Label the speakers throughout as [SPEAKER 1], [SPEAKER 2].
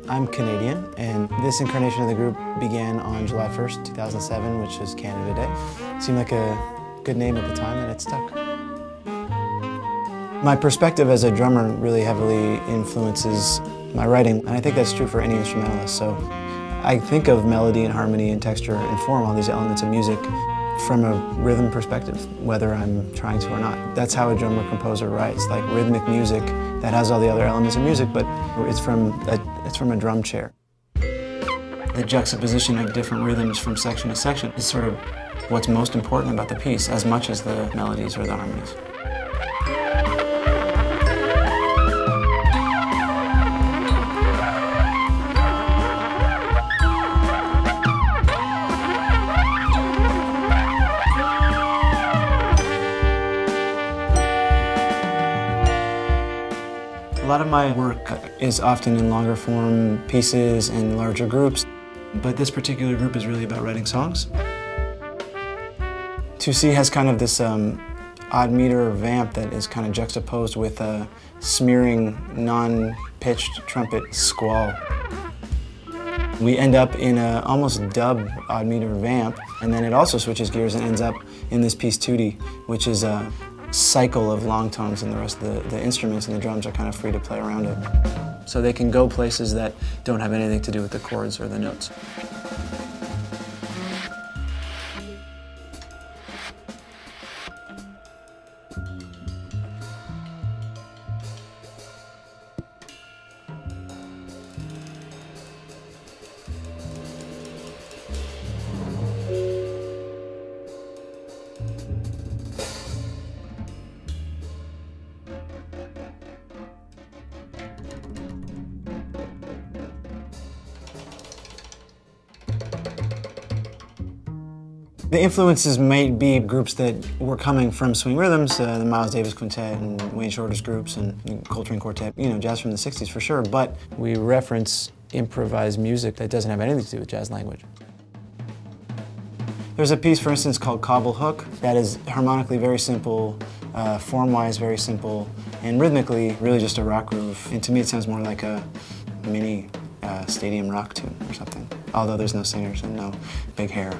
[SPEAKER 1] I'm Canadian, and this incarnation of the group began on July 1st, 2007, which is Canada Day. Seemed like a good name at the time, and it stuck. My perspective as a drummer really heavily influences my writing, and I think that's true for any instrumentalist. So I think of melody and harmony and texture and form, all these elements of music, from a rhythm perspective, whether I'm trying to or not. That's how a drummer-composer writes, like rhythmic music that has all the other elements of music, but it's from a drum chair. The juxtaposition of different rhythms from section to section is sort of what's most important about the piece, as much as the melodies or the harmonies. A lot of my work is often in longer form pieces and larger groups, but this particular group is really about writing songs. 2C has kind of this odd meter vamp that is kind of juxtaposed with a smearing, non-pitched trumpet squall. We end up in a almost dub odd meter vamp, and then it also switches gears and ends up in this piece 2D, which is a cycle of long tones, and the rest of the instruments and the drums are kind of free to play around it. So they can go places that don't have anything to do with the chords or the notes. The influences might be groups that were coming from swing rhythms, the Miles Davis Quintet and Wayne Shorter's groups and Coltrane Quartet, you know, jazz from the 60s for sure, but we reference improvised music that doesn't have anything to do with jazz language. There's a piece, for instance, called Cobble Hook that is harmonically very simple, form-wise very simple, and rhythmically really just a rock groove. And to me it sounds more like a mini stadium rock tune or something, although there's no singers and no big hair.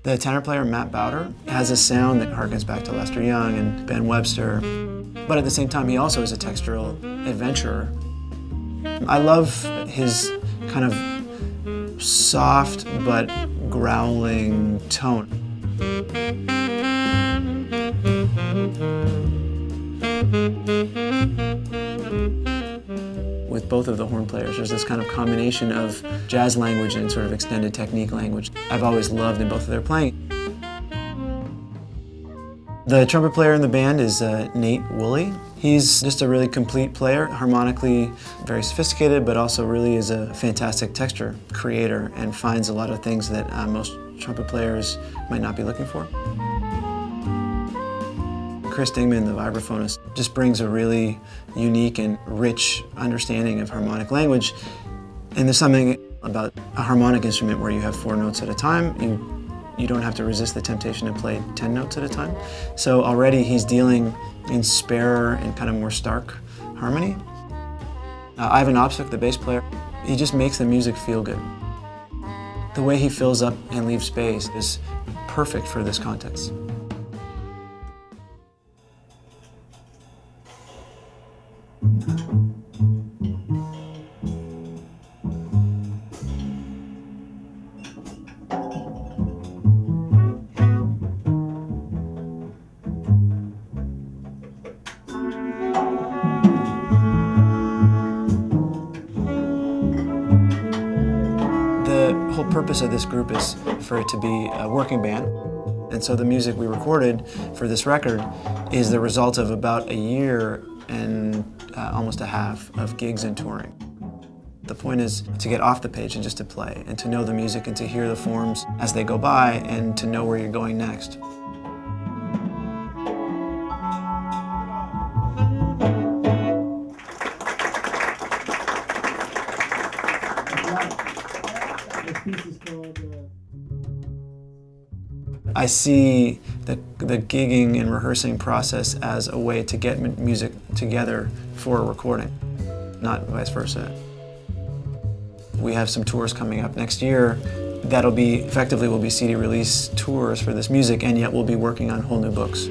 [SPEAKER 1] The tenor player, Matt Baauer, has a sound that harkens back to Lester Young and Ben Webster, but at the same time he also is a textural adventurer. I love his kind of soft but growling tone. With both of the horn players, there's this kind of combination of jazz language and sort of extended technique language I've always loved in both of their playing. The trumpet player in the band is Nate Wooley. He's just a really complete player, harmonically very sophisticated, but also really is a fantastic texture creator and finds a lot of things that most trumpet players might not be looking for. DIngman, the vibraphonist, just brings a really unique and rich understanding of harmonic language. And there's something about a harmonic instrument where you have 4 notes at a time. You don't have to resist the temptation to play 10 notes at a time. So already he's dealing in spare and kind of more stark harmony. Eivind Opsvik, the bass player, he just makes the music feel good. The way he fills up and leaves space is perfect for this context. whole purpose of this group is for it to be a working band. And so the music we recorded for this record is the result of about a year and almost a half of gigs and touring. The point is to get off the page and just to play, and to know the music and to hear the forms as they go by and to know where you're going next. I see the gigging and rehearsing process as a way to get music together for a recording, not vice versa. We have some tours coming up next year that'll be, effectively will be CD release tours for this music, and yet we'll be working on whole new books.